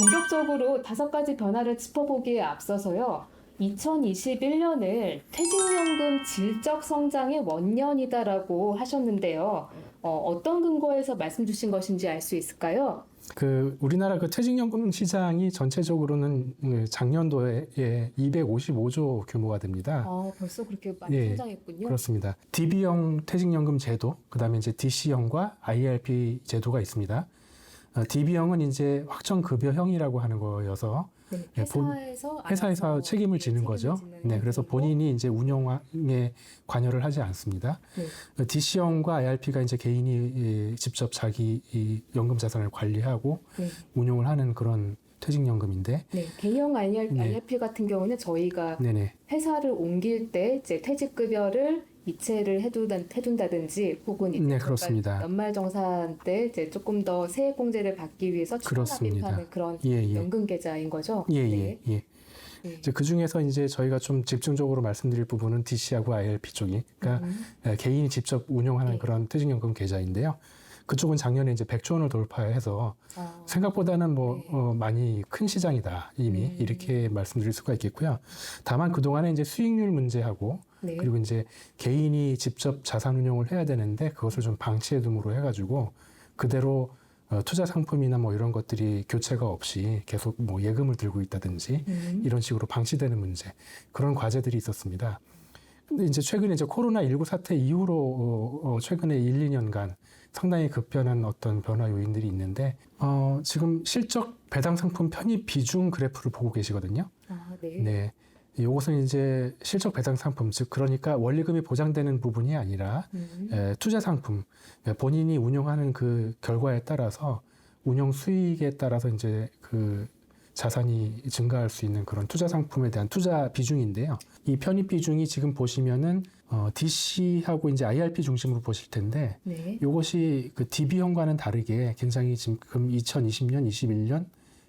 본격적으로 5가지 변화를 짚어보기에 앞서서요. 2021년을 퇴직연금 질적 성장의 원년이다라고 하셨는데요. 어떤 근거에서 말씀 주신 것인지 알 수 있을까요? 우리나라 퇴직연금 시장이 전체적으로는 작년도에 255조 규모가 됩니다. 벌써 그렇게 많이 성장했군요. 그렇습니다. DB형 퇴직연금 제도, 그다음에 이제 DC형과 IRP 제도가 있습니다. DB형은 이제 확정급여형이라고 하는 거여서 회사에서 책임을 지는 거죠. 네, 그래서 본인이 이제 운영에 관여를 하지 않습니다. DC형과 IRP가 이제 개인이 직접 자기 이 연금 자산을 관리하고 운용을 하는 그런 퇴직연금인데, 개인형 IRP 같은 경우는 저희가 회사를 옮길 때 이제 퇴직급여를 이체를 해둔다든지 혹은 이제 그렇습니다. 연말정산 때 이제 조금 더 세액공제를 받기 위해서 추가 납입하는 그런 연금 계좌인 거죠. 이제 그 중에서 이제 저희가 좀 집중적으로 말씀드릴 부분은 DC하고 IRP 쪽이, 그러니까 개인이 직접 운영하는 그런 퇴직연금 계좌인데요. 그쪽은 작년에 이제 100조 원을 돌파해서 생각보다는 많이 큰 시장이다 이미 이렇게 말씀드릴 수가 있겠고요. 다만 그동안에 이제 수익률 문제하고 그리고 이제 개인이 직접 자산 운용을 해야 되는데 그것을 좀 방치해 둠으로 해가지고 그대로 투자 상품이나 이런 것들이 교체가 없이 계속 예금을 들고 있다든지 이런 식으로 방치되는 문제, 그런 과제들이 있었습니다. 근데 이제 최근에 이제 코로나19 사태 이후로 최근에 1, 2년간 상당히 급변한 어떤 변화 요인들이 있는데, 지금 실적 배당 상품 편입 비중 그래프를 보고 계시거든요. 네. 이것은 이제 실적 배당 상품, 즉 그러니까 원리금이 보장되는 부분이 아니라 투자 상품, 본인이 운용하는 그 결과에 따라서 운용 수익에 따라서 이제 그 자산이 증가할 수 있는 그런 투자 상품에 대한 투자 비중인데요. 이 편입 비중이 지금 보시면은 DC하고 이제 IRP 중심으로 보실 텐데, 이것이 그 DB형과는 다르게 굉장히 지금 2020년, 21년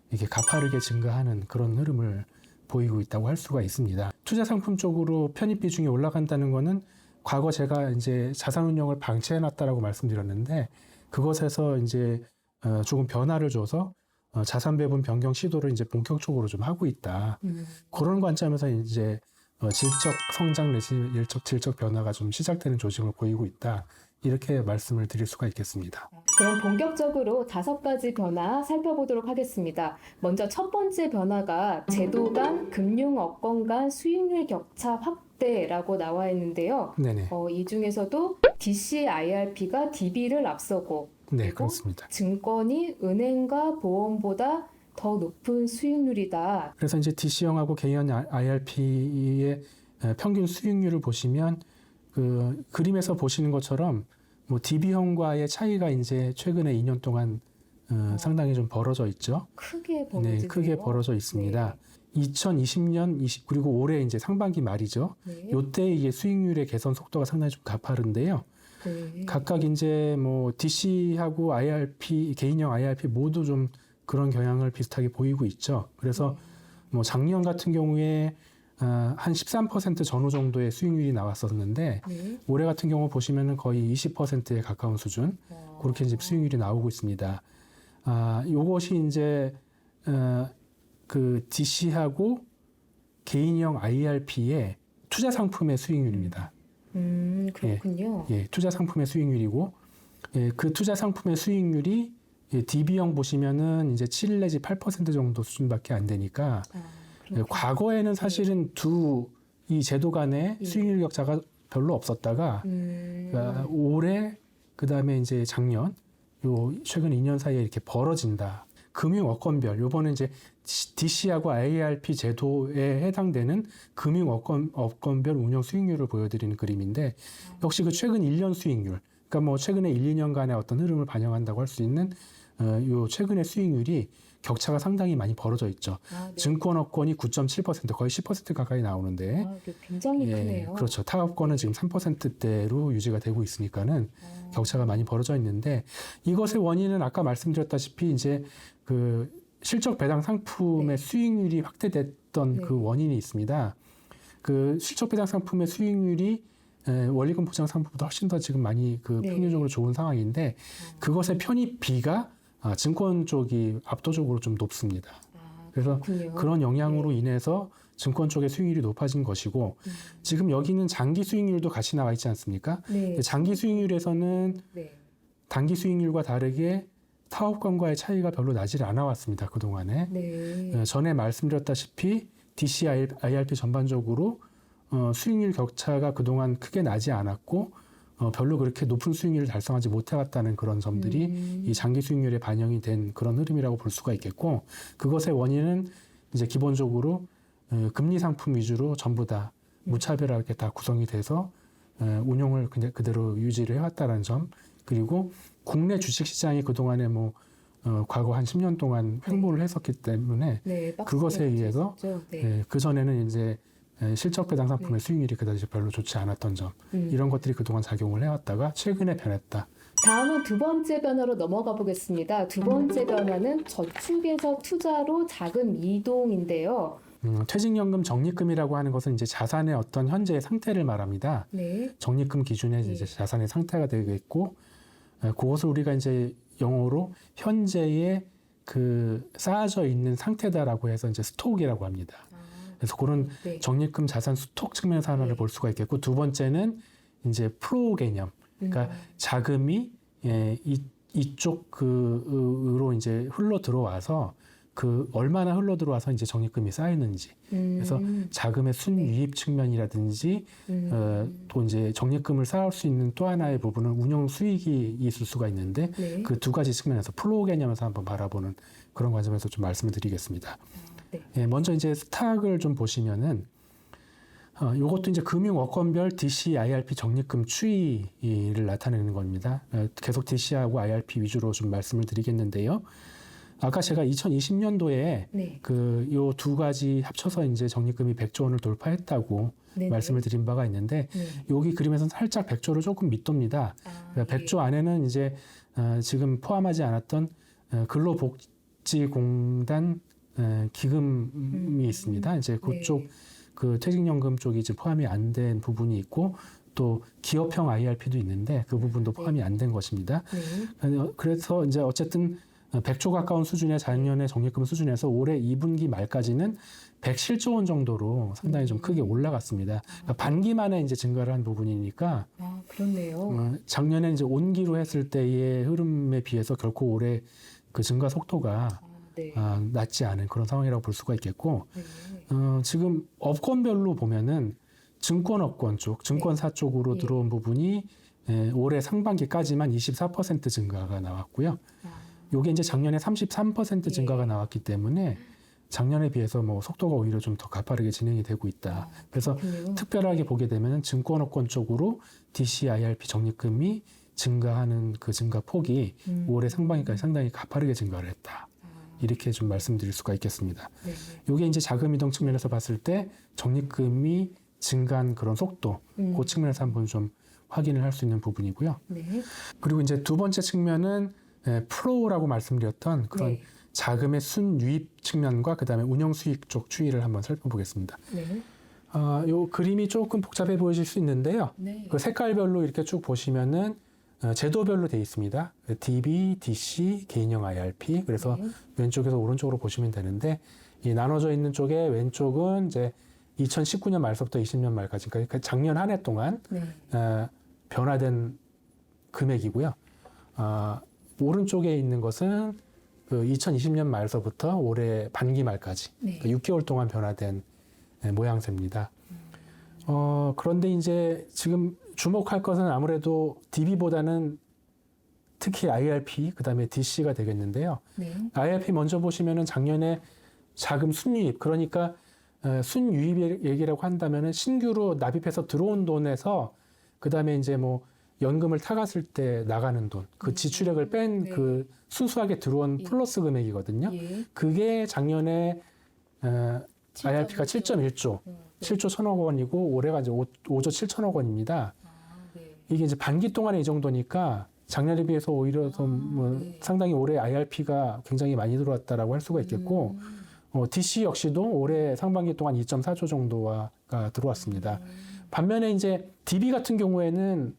이렇게 가파르게 증가하는 그런 흐름을 보이고 있다고 할 수가 있습니다. 투자 상품 쪽으로 편입 비중이 올라간다는 거는 과거 제가 이제 자산 운용을 방치해 놨다라고 말씀드렸는데, 그것에서 이제 조금 변화를 줘서 자산 배분 변경 시도를 이제 본격적으로 좀 하고 있다. 그런 관점에서 이제 질적 성장 내지 질적 변화가 좀 시작되는 조짐을 보이고 있다. 이렇게 말씀을 드릴 수가 있겠습니다. 그럼 본격적으로 5가지 변화 살펴보도록 하겠습니다. 먼저 첫 번째 변화가 제도 간 금융업권 간 수익률 격차 확대라고 나와 있는데요. 이 중에서도 DC, IRP가 DB를 앞서고, 그렇습니다. 증권이 은행과 보험보다 더 높은 수익률이다. 그래서 이제 DC형하고 개인 IRP의 평균 수익률을 보시면 그 그림에서 보시는 것처럼 DB형과의 차이가 이제 최근에 2년 동안 상당히 좀 벌어져 있죠. 크게 벌어지네요. 크게 벌어져 있습니다. 2020년, 그리고 올해 이제 상반기 말이죠. 요때 이게 수익률의 개선 속도가 상당히 좀 가파른데요. 각각 이제 DC하고 IRP, 개인형 IRP 모두 좀 그런 경향을 비슷하게 보이고 있죠. 그래서 작년 같은 경우에 한 13% 전후 정도의 수익률이 나왔었는데, 올해 같은 경우 보시면은 거의 20%에 가까운 수준, 그렇게 이제 수익률이 나오고 있습니다. 요것이 이제 그 DC하고 개인형 IRP의 투자 상품의 수익률입니다. 그렇군요. 투자 상품의 수익률이고, 그 투자 상품의 수익률이 DB형 보시면은 이제 7 내지 8% 정도 수준밖에 안 되니까, 과거에는 사실은 이 제도 간의 수익률 격차가 별로 없었다가, 올해, 그 다음에 이제 작년, 최근 2년 사이에 이렇게 벌어진다. 금융업권별, 요번에 이제 DC하고 IRP 제도에 해당되는 금융업권별 운영 수익률을 보여드리는 그림인데, 역시 그 최근 1년 수익률, 그러니까 최근에 1, 2년간의 어떤 흐름을 반영한다고 할 수 있는 요 최근의 수익률이 격차가 상당히 많이 벌어져 있죠. 증권업권이 9.7%, 거의 10% 가까이 나오는데, 굉장히 크네요. 그렇죠. 타업권은 지금 3%대로 유지가 되고 있으니까는 격차가 많이 벌어져 있는데, 이것의 원인은 아까 말씀드렸다시피 이제 그 실적 배당 상품의 수익률이 확대됐던 그 원인이 있습니다. 그 실적 배당 상품의 수익률이 원리금 보장 상품보다 훨씬 더 지금 많이 평균적으로 좋은 상황인데, 그것의 편입비가 증권 쪽이 압도적으로 좀 높습니다. 그래서 그렇군요. 그런 영향으로 인해서 증권 쪽의 수익률이 높아진 것이고 지금 여기는 장기 수익률도 같이 나와 있지 않습니까? 네. 장기 수익률에서는 네. 단기 수익률과 다르게 타업권과의 차이가 별로 나질 않아 왔습니다. 그동안에. 네. 전에 말씀드렸다시피 DC, IRP 전반적으로 수익률 격차가 그동안 크게 나지 않았고 별로 그렇게 높은 수익률을 달성하지 못해왔다는 그런 점들이 이 장기 수익률에 반영이 된 그런 흐름이라고 볼 수가 있겠고 그것의 원인은 이제 기본적으로 금리 상품 위주로 전부 다 무차별하게 다 구성이 돼서 운용을 그냥 그대로 유지를 해왔다는 점 그리고 국내 주식시장이 그동안에 과거 한 10년 동안 횡보를 했었기 때문에 네, 그것에 의해서 네. 그전에는 이제 실적 배당 상품의 수익률이 그다지 별로 좋지 않았던 점 이런 것들이 그동안 작용을 해왔다가 최근에 변했다. 다음은 두 번째 변화로 넘어가 보겠습니다. 두 번째 변화는 저축에서 투자로 자금 이동인데요. 퇴직연금 적립금이라고 하는 것은 이제 자산의 어떤 현재의 상태를 말합니다. 네. 적립금 기준에 이제 자산의 상태가 되겠고, 그것을 우리가 이제 영어로 현재의 그 쌓아져 있는 상태다라고 해서 이제 스톡이라고 합니다. 그래서 그런 네. 적립금 자산 스톡 측면에서 하나를 볼 수가 있겠고, 두 번째는 이제 플로우 개념. 그러니까 자금이 이쪽 그로 이제 흘러 들어와서 그 얼마나 흘러 들어와서 이제 적립금이 쌓이는지 그래서 자금의 순유입 측면이라든지 또 이제 적립금을 쌓을 수 있는 또 하나의 부분은 운용 수익이 있을 수가 있는데 네. 그 두 가지 측면에서 플로우 개념에서 한번 바라보는 그런 관점에서 좀 말씀을 드리겠습니다. 네. 먼저 이제 스탁을 좀 보시면은 이것도 이제 금융 업권별 DC, IRP 적립금 추이를 나타내는 겁니다. 계속 DC하고 IRP 위주로 좀 말씀을 드리겠는데요. 아까 제가 2020년도에 네. 그 요 두 가지 합쳐서 이제 적립금이 100조 원을 돌파했다고 네네. 말씀을 드린 바가 있는데 네. 여기 그림에서는 살짝 100조를 조금 밑돕니다. 그러니까 100조 안에는 이제 지금 포함하지 않았던 근로복지공단 기금이 있습니다. 이제 그쪽 네. 그 퇴직연금 쪽이 이제 포함이 안 된 부분이 있고 또 기업형 IRP도 있는데 그 부분도 포함이 안 된 것입니다. 네. 그래서 이제 어쨌든 100조 가까운 수준의 작년의 적립금 수준에서 올해 2분기 말까지는 107조 원 정도로 상당히 좀 크게 올라갔습니다. 그러니까 반기 만에 이제 증가를 한 부분이니까 그렇네요. 작년에 이제 온기로 했을 때의 흐름에 비해서 결코 올해 그 증가 속도가 네. 낮지 않은 그런 상황이라고 볼 수가 있겠고 네. 지금 업권별로 보면은 증권업권 쪽, 증권사 쪽으로 예. 들어온 부분이 올해 상반기까지만 24% 증가가 나왔고요. 요게 이제 작년에 33% 증가가 나왔기 때문에 작년에 비해서 속도가 오히려 좀 더 가파르게 진행이 되고 있다. 그래서 그렇군요. 특별하게 보게 되면 증권업권 쪽으로 DC, IRP 적립금이 증가하는 그 증가 폭이 올해 상반기까지 상당히 가파르게 증가를 했다. 이렇게 좀 말씀드릴 수가 있겠습니다. 네. 요게 이제 자금 이동 측면에서 봤을 때 적립금이 증가한 그런 속도, 그 측면에서 한번 좀 확인을 할 수 있는 부분이고요. 네. 그리고 이제 두 번째 측면은 플로우라고 말씀드렸던 그런 네. 자금의 순유입 측면과 그다음에 운영 수익 쪽 추이를 한번 살펴보겠습니다. 네. 요 그림이 조금 복잡해 보이실 수 있는데요. 네. 그 색깔별로 이렇게 쭉 보시면은 제도별로 되어 있습니다. DB, DC, 개인형 IRP. 그래서 네. 왼쪽에서 오른쪽으로 보시면 되는데 이 나눠져 있는 쪽에 왼쪽은 이제 2019년 말서부터 20년 말까지 그러니까 작년 한 해 동안 네. 변화된 금액이고요. 오른쪽에 있는 것은 그 2020년 말서부터 올해 반기 말까지 네. 6개월 동안 변화된 모양새입니다. 그런데 이제 지금 주목할 것은 아무래도 DB보다는 특히 IRP, 그 다음에 DC가 되겠는데요. 네. IRP 먼저 보시면은 작년에 자금 순유입, 그러니까 순유입 얘기라고 한다면은 신규로 납입해서 들어온 돈에서 그 다음에 이제 연금을 타갔을 때 나가는 돈, 그 지출액을 뺀 네. 그 순수하게 들어온 플러스 금액이거든요. 예. 그게 작년에 IRP가 7.1조, 7조 1천억 원이고 올해가 이제 5조 7천억 원입니다. 네. 이게 이제 반기 동안에 이 정도니까 작년에 비해서 오히려 좀 네. 상당히 올해 IRP가 굉장히 많이 들어왔다라고 할 수가 있겠고 DC 역시도 올해 상반기 동안 2.4조 정도가 들어왔습니다. 반면에 이제 DB 같은 경우에는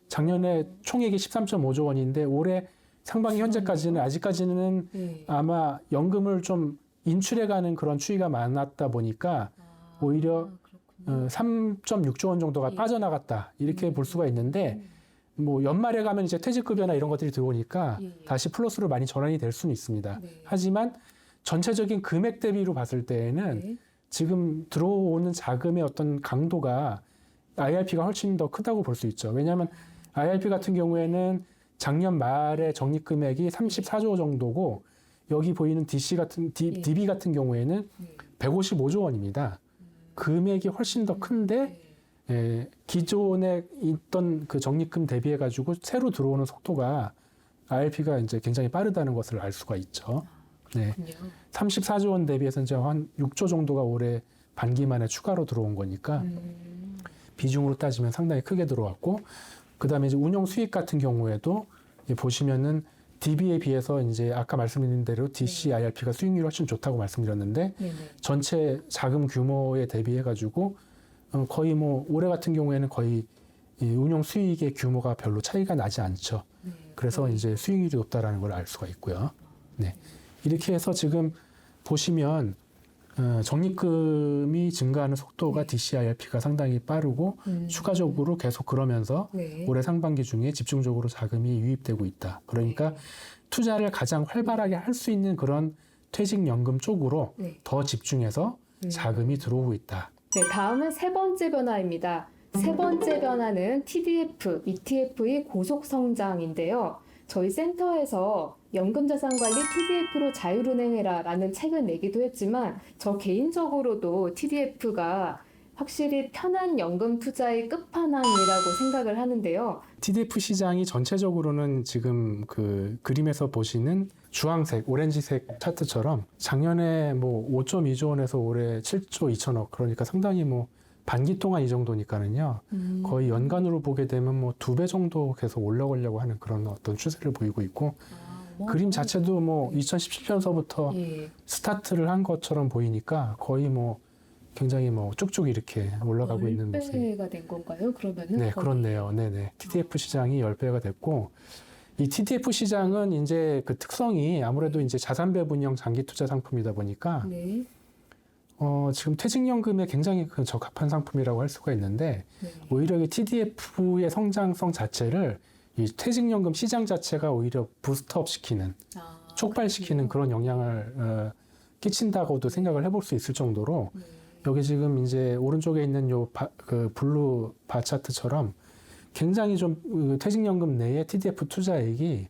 작년에 총액이 13.5조 원인데 올해 상반기 현재까지는 아직까지는 네. 아마 연금을 좀 인출해가는 그런 추이가 많았다 보니까 오히려 3.6조 원 정도가 예. 빠져나갔다 이렇게 볼 수가 있는데 뭐 연말에 가면 이제 퇴직급여나 이런 것들이 들어오니까 예. 다시 플러스로 많이 전환이 될 수는 있습니다. 네. 하지만 전체적인 금액 대비로 봤을 때에는 네. 지금 들어오는 자금의 어떤 강도가 IRP가 훨씬 더 크다고 볼 수 있죠. 왜냐하면 IRP 같은 경우에는 작년 말에 적립금액이 34조 정도고 여기 보이는 DB 같은 경우에는 네. 155조 원입니다. 금액이 훨씬 더 큰데 기존에 있던 그 적립금 대비해 가지고 새로 들어오는 속도가 IRP가 이제 굉장히 빠르다는 것을 알 수가 있죠. 네. 34조 원 대비해서 이제 한 6조 정도가 올해 반기 만에 추가로 들어온 거니까 비중으로 따지면 상당히 크게 들어왔고, 그 다음에 이제 운용 수익 같은 경우에도 보시면은 DB에 비해서 이제 아까 말씀드린 대로 DC, IRP가 수익률이 훨씬 좋다고 말씀드렸는데 네네. 전체 자금 규모에 대비해 가지고 거의 뭐 올해 같은 경우에는 거의 이 운용 수익의 규모가 별로 차이가 나지 않죠. 네. 그래서 이제 수익률이 높다라는 걸 알 수가 있고요. 네. 이렇게 해서 지금 보시면 적립금이 증가하는 속도가 DC, IRP가 상당히 빠르고 추가적으로 계속 그러면서 네. 올해 상반기 중에 집중적으로 자금이 유입되고 있다. 그러니까 네. 투자를 가장 활발하게 할 수 있는 그런 퇴직연금 쪽으로 네. 더 집중해서 자금이 들어오고 있다. 네, 다음은 세 번째 변화입니다. 세 번째 변화는 TDF, ETF의 고속 성장인데요. 저희 센터에서 연금자산관리 TDF로 자율은행해라 라는 책을 내기도 했지만 저 개인적으로도 TDF가 확실히 편한 연금 투자의 끝판왕이라고 생각을 하는데요. TDF 시장이 전체적으로는 지금 그 그림에서 보시는 주황색, 오렌지색 차트처럼 작년에 뭐 5.2조 원에서 올해 7조 2천억, 그러니까 상당히 뭐 반기 동안 이 정도니까는요. 거의 연간으로 보게 되면 뭐 2배 정도 계속 올라가려고 하는 그런 어떤 추세를 보이고 있고, 그림 자체도 뭐 2017년서부터 예. 스타트를 한 것처럼 보이니까 거의 뭐 굉장히 뭐 쭉쭉 이렇게 올라가고 있는 모습. 10배가 된 건가요? 그러면은? 네, 그렇네요. 네네. TDF 시장이 10배가 됐고, 이 TDF 시장은 이제 그 특성이 아무래도 이제 자산 배분형 장기 투자 상품이다 보니까 네. 지금 퇴직연금에 굉장히 그 적합한 상품이라고 할 수가 있는데, 네. 오히려 이 TDF의 성장성 자체를 이 퇴직연금 시장 자체가 오히려 부스트업 시키는, 촉발시키는 그런 영향을 끼친다고도 생각을 해볼 수 있을 정도로, 네. 여기 지금 이제 오른쪽에 있는 그 블루 바 차트처럼 굉장히 좀 퇴직연금 내에 TDF 투자액이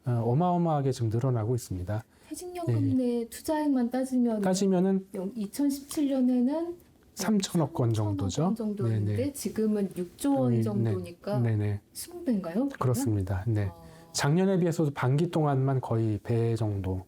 어마어마하게 지금 늘어나고 있습니다. 퇴직연금 내 투자액만 따지면은 2017년에는 3천억 원 정도죠. 3천억 원 정도였는데 네네. 지금은 6조 원 정도니까 네네. 20배인가요? 그렇습니다. 네. 작년에 비해서도 반기 동안만 거의 배 정도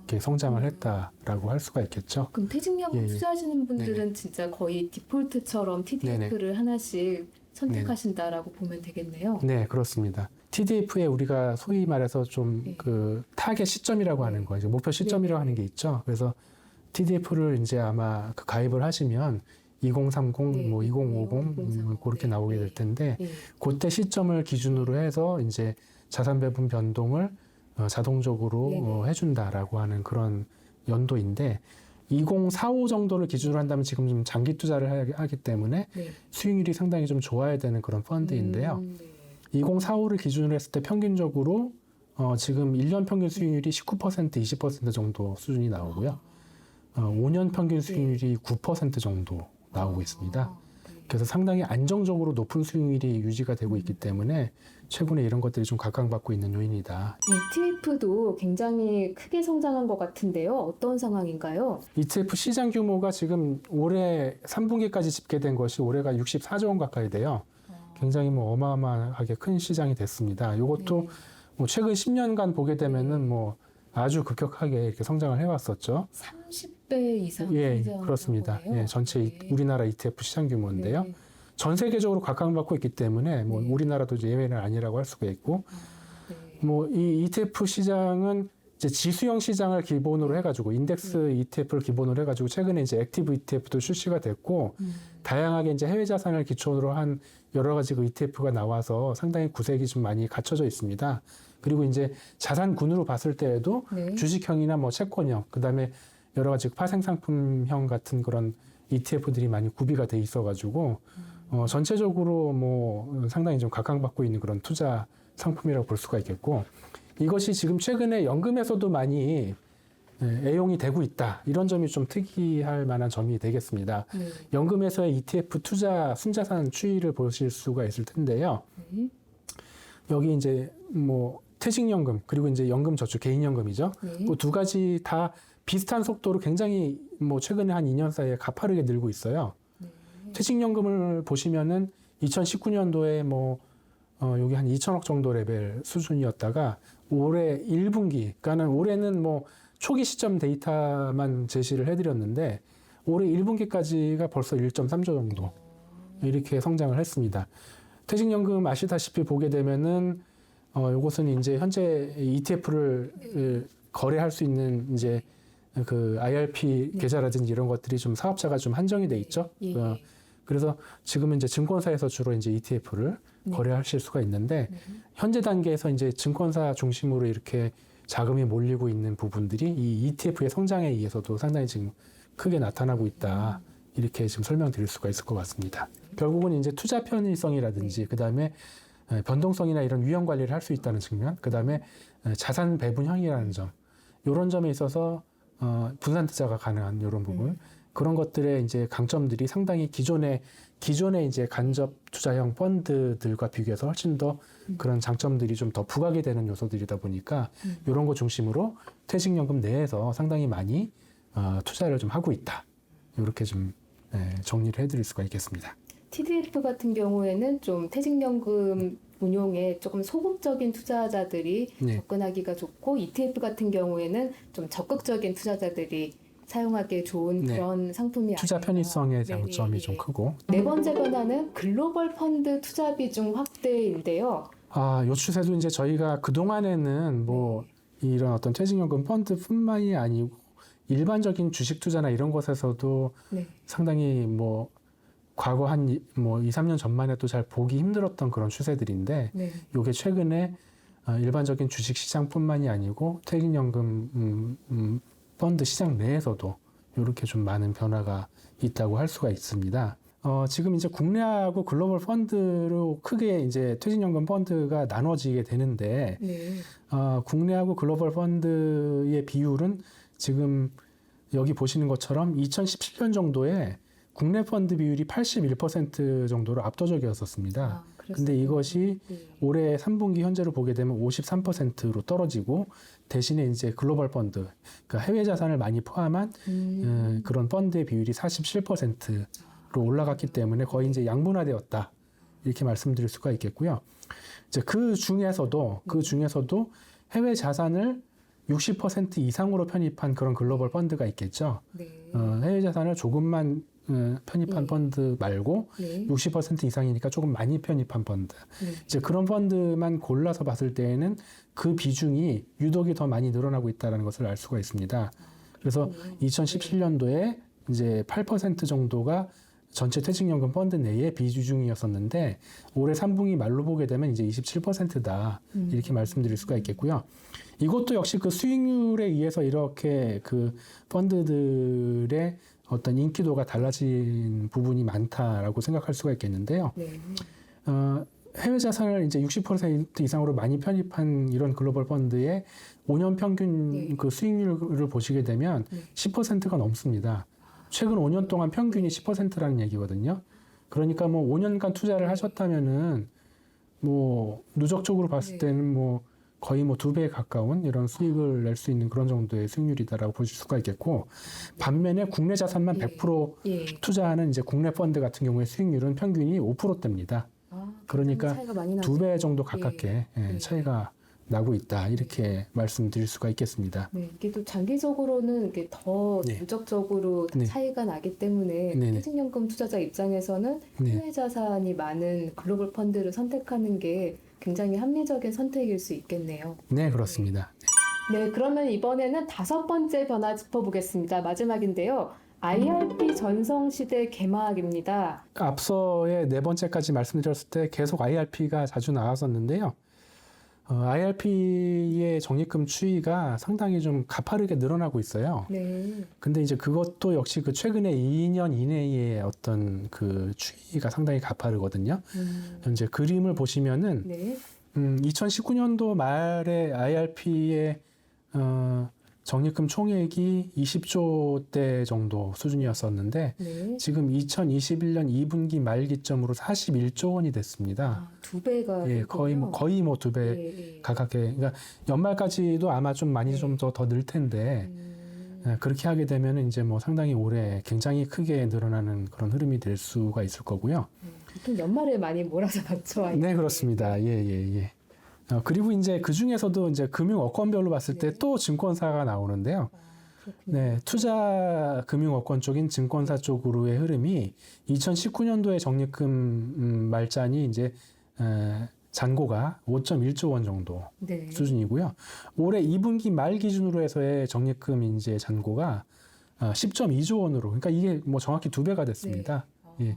이렇게 성장을 했다라고 할 수가 있겠죠. 그럼 퇴직연금 예. 투자하시는 분들은 네네. 진짜 거의 디폴트처럼 TDF를 하나씩 선택하신다라고 보면 되겠네요. 네, 그렇습니다. TDF에 우리가 소위 말해서 좀 네. 그 타겟 시점이라고 하는 거, 이제 목표 시점이라고 하는 게 있죠. 그래서 TDF를 이제 아마 그 가입을 하시면 2030, 네. 뭐 2050 2030. 그렇게 네. 나오게 될 텐데, 네. 그때 시점을 기준으로 해서 이제 자산 배분 변동을 자동적으로 네네. 해준다라고 하는 그런 연도인데, 2045 정도를 기준으로 한다면 지금 좀 장기 투자를 하기 때문에 네. 수익률이 상당히 좀 좋아야 되는 그런 펀드인데요. 네. 2045를 기준으로 했을 때 평균적으로 지금 1년 평균 수익률이 19%, 20% 정도 수준이 나오고요. 5년 평균 수익률이 9% 정도 나오고 있습니다. 그래서 상당히 안정적으로 높은 수익률이 유지가 되고 있기 때문에 최근에 이런 것들이 좀 각광받고 있는 요인이다. ETF도 굉장히 크게 성장한 것 같은데요. 어떤 상황인가요? ETF 시장 규모가 지금 올해 3분기까지 집계된 것이 올해가 64조 원 가까이 돼요. 굉장히 뭐 어마어마하게 큰 시장이 됐습니다. 이것도 네. 뭐 최근 10년간 보게 되면은 뭐 아주 급격하게 이렇게 성장을 해왔었죠. 30배 이상 예, 성장한 그렇습니다. 거네요. 예, 전체 네. 우리나라 ETF 시장 규모인데요. 네. 전 세계적으로 각광받고 있기 때문에 뭐 네. 우리나라도 이제 예외는 아니라고 할 수가 있고, 네. 뭐 이 ETF 시장은 이제 지수형 시장을 기본으로 해가지고 인덱스 ETF를 기본으로 해가지고 최근에 이제 액티브 ETF도 출시가 됐고, 다양하게 이제 해외 자산을 기초로 한 여러 가지 그 ETF가 나와서 상당히 구색이 좀 많이 갖춰져 있습니다. 그리고 이제 자산군으로 봤을 때에도 네. 주식형이나 뭐 채권형, 그다음에 여러 가지 파생상품형 같은 그런 ETF들이 많이 구비가 돼 있어가지고 전체적으로 뭐 상당히 좀 각광받고 있는 그런 투자 상품이라고 볼 수가 있겠고, 이것이 지금 최근에 연금에서도 많이 애용이 되고 있다. 이런 점이 좀 특이할 만한 점이 되겠습니다. 네. 연금에서의 ETF 투자 순자산 추이를 보실 수가 있을 텐데요. 네. 여기 이제 뭐 퇴직연금 그리고 이제 연금저축 개인연금이죠. 네. 그 두 가지 다 비슷한 속도로 굉장히 뭐 최근에 한 2년 사이에 가파르게 늘고 있어요. 네. 퇴직연금을 보시면은 2019년도에 뭐 여기 한 2천억 정도 레벨 수준이었다가 올해 1분기, 그러니까는 올해는 뭐 초기 시점 데이터만 제시를 해드렸는데 올해 1분기까지가 벌써 1.3조 정도 이렇게 성장을 했습니다. 퇴직연금 아시다시피 보게 되면은 요것은 이제 현재 ETF를 거래할 수 있는 이제 그 IRP 계좌라든지 이런 것들이 좀 사업자가 좀 한정이 돼 있죠. 예. 그래서 지금은 이제 증권사에서 주로 이제 ETF를 거래하실 수가 있는데 현재 단계에서 이제 증권사 중심으로 이렇게 자금이 몰리고 있는 부분들이 이 ETF의 성장에 의해서도 상당히 지금 크게 나타나고 있다. 이렇게 지금 설명드릴 수가 있을 것 같습니다. 결국은 이제 투자 편의성이라든지 그다음에 변동성이나 이런 위험 관리를 할 수 있다는 측면, 그다음에 자산 배분형이라는 점, 이런 점에 있어서 분산 투자가 가능한 이런 부분, 그런 것들의 이제 강점들이 상당히 기존의 이제 간접 투자형 펀드들과 비교해서 훨씬 더 그런 장점들이 좀 더 부각이 되는 요소들이다 보니까 이런 거 중심으로 퇴직연금 내에서 상당히 많이 투자를 좀 하고 있다. 이렇게 좀 정리를 해드릴 수가 있겠습니다. TDF 같은 경우에는 좀 퇴직연금 운용에 조금 소극적인 투자자들이 네. 접근하기가 좋고, ETF 같은 경우에는 좀 적극적인 투자자들이 사용하기에 좋은 네. 그런 상품이 투자 아닌가. 편의성의 네, 장점이 네, 좀 네. 크고. 네 번째 변화는 글로벌 펀드 투자 비중 확대인데요. 요 추세도 이제 저희가 그동안에는 뭐 이런 어떤 퇴직연금 펀드뿐만이 아니고 일반적인 주식 투자나 이런 것에서도 네. 상당히 뭐 과거 한 뭐 2, 3년 전만 해도 잘 보기 힘들었던 그런 추세들인데 네. 요게 최근에 일반적인 주식 시장뿐만이 아니고 퇴직연금 펀드 시장 내에서도 이렇게 좀 많은 변화가 있다고 할 수가 있습니다. 지금 이제 국내하고 글로벌 펀드로 크게 이제 퇴직연금 펀드가 나눠지게 되는데, 네. 국내하고 글로벌 펀드의 비율은 지금 여기 보시는 것처럼 2017년 정도에 국내 펀드 비율이 81% 정도로 압도적이었었습니다. 근데 이것이 올해 3분기 현재로 보게 되면 53%로 떨어지고 대신에 이제 글로벌 펀드, 그러니까 해외 자산을 많이 포함한 그런 펀드의 비율이 47%로 올라갔기 때문에 거의 이제 양분화되었다. 이렇게 말씀드릴 수가 있겠고요. 이제 그 중에서도 해외 자산을 60% 이상으로 편입한 그런 글로벌 펀드가 있겠죠. 네. 해외 자산을 조금만 편입한 펀드 말고 60% 이상이니까 조금 많이 편입한 펀드. 이제 그런 펀드만 골라서 봤을 때에는 그 비중이 유독이 더 많이 늘어나고 있다는 것을 알 수가 있습니다. 그래서 2017년도에 이제 8% 정도가 전체 퇴직연금 펀드 내의 비중이었었는데 올해 3분기 말로 보게 되면 이제 27%다. 이렇게 말씀드릴 수가 있겠고요. 이것도 역시 그 수익률에 의해서 이렇게 그 펀드들의 어떤 인기도가 달라진 부분이 많다라고 생각할 수가 있겠는데요. 네. 해외 자산을 이제 60% 이상으로 많이 편입한 이런 글로벌 펀드의 5년 평균 그 수익률을 보시게 되면 10%가 넘습니다. 최근 5년 동안 평균이 10%라는 얘기거든요. 그러니까 뭐 5년간 투자를 하셨다면은 뭐 누적적으로 봤을 때는 뭐 거의 뭐 2배에 가까운 이런 수익을 낼 수 있는 그런 정도의 수익률이다라고 보실 수가 있겠고, 반면에 국내 자산만 100% 투자하는 이제 국내 펀드 같은 경우에 수익률은 평균이 5%대입니다. 그러니까 차이가 많이 2배 정도 가깝게 차이가 나고 있다. 이렇게 말씀드릴 수가 있겠습니다. 네, 이게 또 장기적으로는 이게 더 누적적으로 차이가 나기 때문에 퇴직연금 투자자 입장에서는 해외 자산이 많은 글로벌 펀드를 선택하는 게 굉장히 합리적인 선택일 수 있겠네요. 네, 그렇습니다. 네, 그러면 이번에는 5번째 변화 짚어보겠습니다. 마지막인데요. IRP 전성시대 개막입니다. 앞서의 4번째까지 말씀드렸을 때 계속 IRP가 자주 나왔었는데요. IRP의 적립금 추이가 상당히 좀 가파르게 늘어나고 있어요. 네. 근데 이제 그것도 역시 그 최근에 2년 이내의 어떤 그 추이가 상당히 가파르거든요. 이제 그림을 보시면은 네. 2019년도 말에 IRP의 적립금 총액이 20조대 정도 수준이었었는데 네. 지금 2021년 2분기 말 기점으로 41조 원이 됐습니다. 아, 2배가 예, 거의 뭐 2배 예, 예. 가깝게. 그러니까 연말까지도 아마 좀 많이 네. 좀 더 늘 텐데 그렇게 하게 되면 이제 뭐 상당히 올해 굉장히 크게 늘어나는 그런 흐름이 될 수가 있을 거고요. 보통 연말에 많이 몰아서 맞춰. 네, 그렇습니다. 예, 예, 예. 그리고 이제 그 중에서도 이제 금융 어권별로 봤을 때 네. 또 증권사가 나오는데요. 그렇군요. 네, 투자 금융 어권 쪽인 증권사 쪽으로의 흐름이 2019년도에 적립금 말잔이 이제 잔고가 5.1조 원 정도 네. 수준이고요. 올해 2분기 말 기준으로 해서의 적립금 이제 잔고가 10.2조 원으로, 그러니까 이게 뭐 정확히 2배가 됐습니다. 네. 예.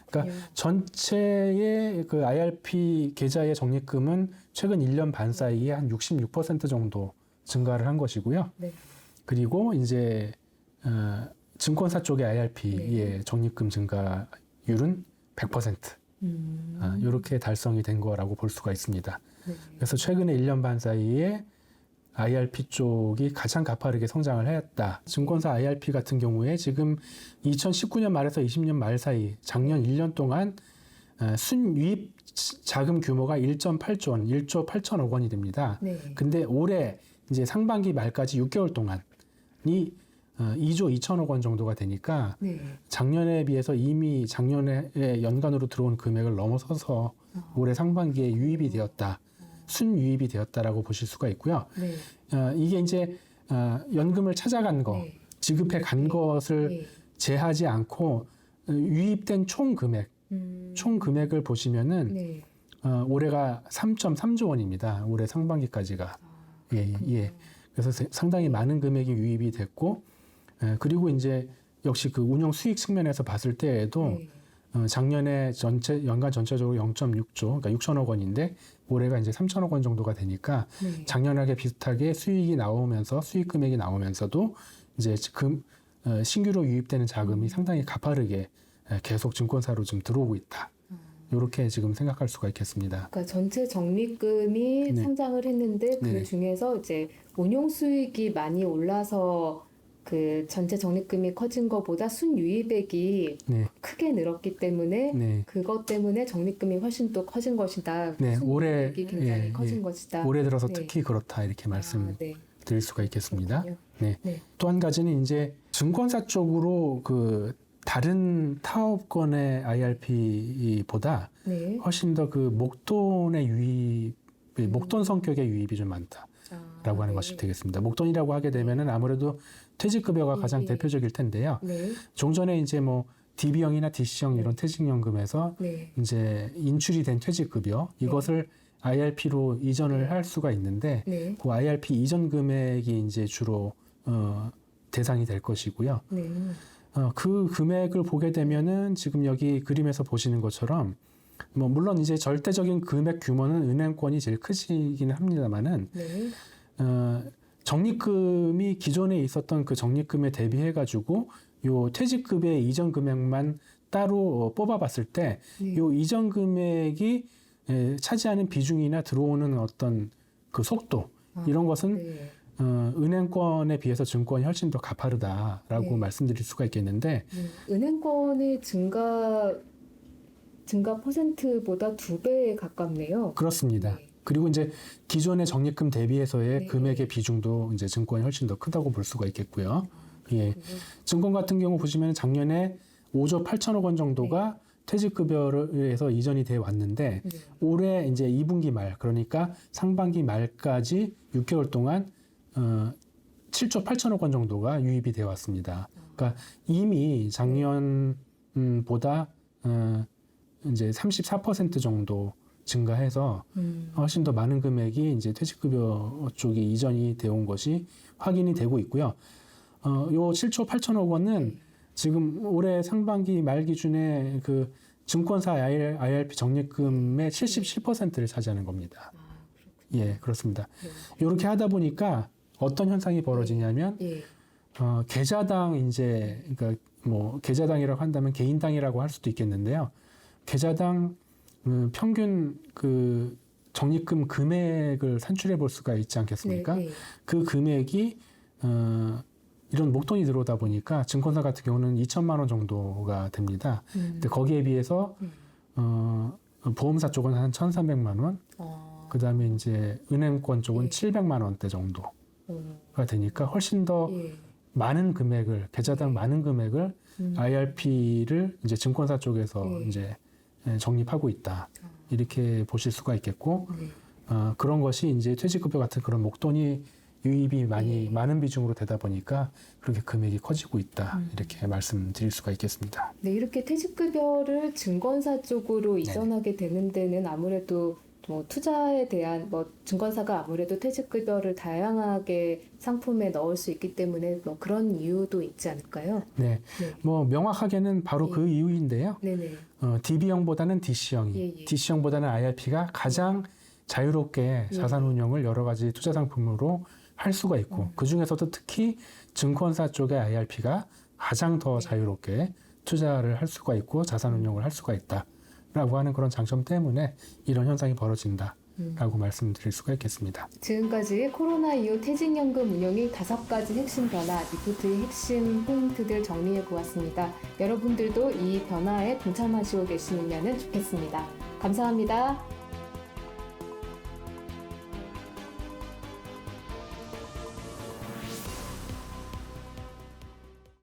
그러니까 전체의 그 IRP 계좌의 적립금은 최근 1년 반 사이에 한 66% 정도 증가를 한 것이고요. 네. 그리고 이제 증권사 쪽의 IRP의 네. 적립금 증가율은 100%. 이렇게 달성이 된 거라고 볼 수가 있습니다. 네. 그래서 최근에 1년 반 사이에 IRP 쪽이 가장 가파르게 성장을 했다. 증권사 IRP 같은 경우에 지금 2019년 말에서 20년 말 사이 작년 1년 동안 순유입 자금 규모가 1.8조 원, 1조 8천억 원이 됩니다. 네. 근데 올해 이제 상반기 말까지 6개월 동안이 2조 2천억 원 정도가 되니까 네. 작년에 비해서 이미 작년에 연간으로 들어온 금액을 넘어서서 올해 상반기에 유입이 되었다. 순유입이 되었다라고 보실 수가 있고요. 네. 이게 이제 연금을 찾아간 거, 네. 지급해 간 것을 네. 제하지 않고 유입된 총 금액을 보시면은 네. 올해가 3.3조 원입니다. 올해 상반기까지가. 예. 그래서 상당히 많은 금액이 유입이 됐고, 그리고 이제 역시 그 운영 수익 측면에서 봤을 때에도 네. 작년에 연간 전체적으로 0.6조, 그러니까 6천억 원인데 올해가 이제 3천억 원 정도가 되니까 네. 작년하게 비슷하게 수익이 나오면서 수익 금액이 나오면서도 이제 신규로 유입되는 자금이 상당히 가파르게 계속 증권사로 좀 들어오고 있다. 이렇게 지금 생각할 수가 있겠습니다. 그러니까 전체 적립금이 네. 성장을 했는데 그 네. 중에서 이제 운용 수익이 많이 올라서 그 전체 적립금이 커진 것보다 순유입액이 네, 크게 늘었기 때문에 네, 그것 때문에 적립금이 훨씬 또 커진 것이다. 네. 올해 순유입액이 굉장히 커진 예. 것이다. 올해 들어서 네. 특히 그렇다 이렇게 말씀드릴 네. 수가 있겠습니다. 그렇군요. 네. 네. 또 한 가지는 이제 증권사 쪽으로 그 다른 타업권의 IRP보다 네. 훨씬 더 그 목돈의 유입, 목돈 성격의 유입이 좀 많다라고 하는 네. 것이 되겠습니다. 목돈이라고 하게 되면은 아무래도 퇴직급여가 가장 예. 대표적일 텐데요. 네. 종전에 이제 뭐 DB형이나 DC형 이런 퇴직연금에서 네. 이제 인출이 된 퇴직급여 이것을 IRP로 이전을 할 수가 있는데 네. 그 IRP 이전 금액이 이제 주로 대상이 될 것이고요. 네. 그 금액을 보게 되면은 지금 여기 그림에서 보시는 것처럼 뭐 물론 이제 절대적인 금액 규모는 은행권이 제일 크시기는 합니다만은 네. 적립금이 기존에 있었던 그 적립금에 대비해 가지고 요 퇴직급여 이전 금액만 따로 뽑아봤을 때 네. 요 이전 금액이 차지하는 비중이나 들어오는 어떤 그 속도 이런 것은 네. 은행권에 비해서 증권이 훨씬 더 가파르다라고 네. 말씀드릴 수가 있겠는데 은행권의 증가 퍼센트보다 2배에 가깝네요. 그렇습니다. 네. 그리고 이제 기존의 적립금 대비해서의 네. 금액의 비중도 이제 증권이 훨씬 더 크다고 볼 수가 있겠고요. 예. 증권 같은 경우 보시면 작년에 5조 8천억 원 정도가 퇴직급여에서 이전이 돼 왔는데 네. 올해 이제 2분기 말 그러니까 상반기 말까지 6개월 동안 7조 8천억 원 정도가 유입이 되어 왔습니다. 그러니까 이미 작년보다 이제 34% 정도 증가해서 훨씬 더 많은 금액이 이제 퇴직급여 쪽에 이전이 되어 온 것이 확인이 되고 있고요. 요 7조 8천억 원은 지금 올해 상반기 말 기준에 그 증권사 IRP 적립금의 77%를 차지하는 겁니다. 예, 그렇습니다. 네. 이렇게 하다 보니까 어떤 현상이 벌어지냐면 예. 계좌당 이제 그러니까 뭐 계좌당이라고 한다면 개인당이라고 할 수도 있겠는데요. 계좌당 평균 그 적립금 금액을 산출해 볼 수가 있지 않겠습니까? 네. 네. 그 금액이 이런 목돈이 들어오다 보니까 증권사 같은 경우는 2천만 원 정도가 됩니다. 근데 거기에 비해서 보험사 쪽은 한 1,300만 원, 그다음에 이제 은행권 쪽은 예. 700만 원대 정도가 되니까 훨씬 더 예. 많은 금액을 계좌당 많은 금액을 IRP를 이제 증권사 쪽에서 예. 이제 적립하고 있다. 이렇게 보실 수가 있겠고 네. 그런 것이 이제 퇴직급여 같은 그런 목돈이 유입이 많이 많은 비중으로 되다 보니까 그렇게 금액이 커지고 있다. 이렇게 말씀드릴 수가 있겠습니다. 네, 이렇게 퇴직급여를 증권사 쪽으로 이전하게 되는 데는 아무래도 뭐 투자에 대한 뭐 증권사가 아무래도 퇴직급여를 다양하게 상품에 넣을 수 있기 때문에 뭐 그런 이유도 있지 않을까요? 네, 네. 뭐 명확하게는 바로 예. 그 이유인데요. 네네. DB형보다는 DC형이, 예, 예. DC형보다는 IRP가 가장 자유롭게 자산 운용을 여러 가지 투자 상품으로 할 수가 있고 그 중에서도 특히 증권사 쪽의 IRP가 가장 더 자유롭게 투자를 할 수가 있고 자산 운용을 할 수가 있다라고 하는 그런 장점 때문에 이런 현상이 벌어진다라고 말씀드릴 수가 있겠습니다. 지금까지 코로나 이후 퇴직연금 운용의 5가지 핵심 변화, 리포트의 핵심 포인트들 정리해 보았습니다. 여러분들도 이 변화에 동참하시고 계시면 좋겠습니다. 감사합니다.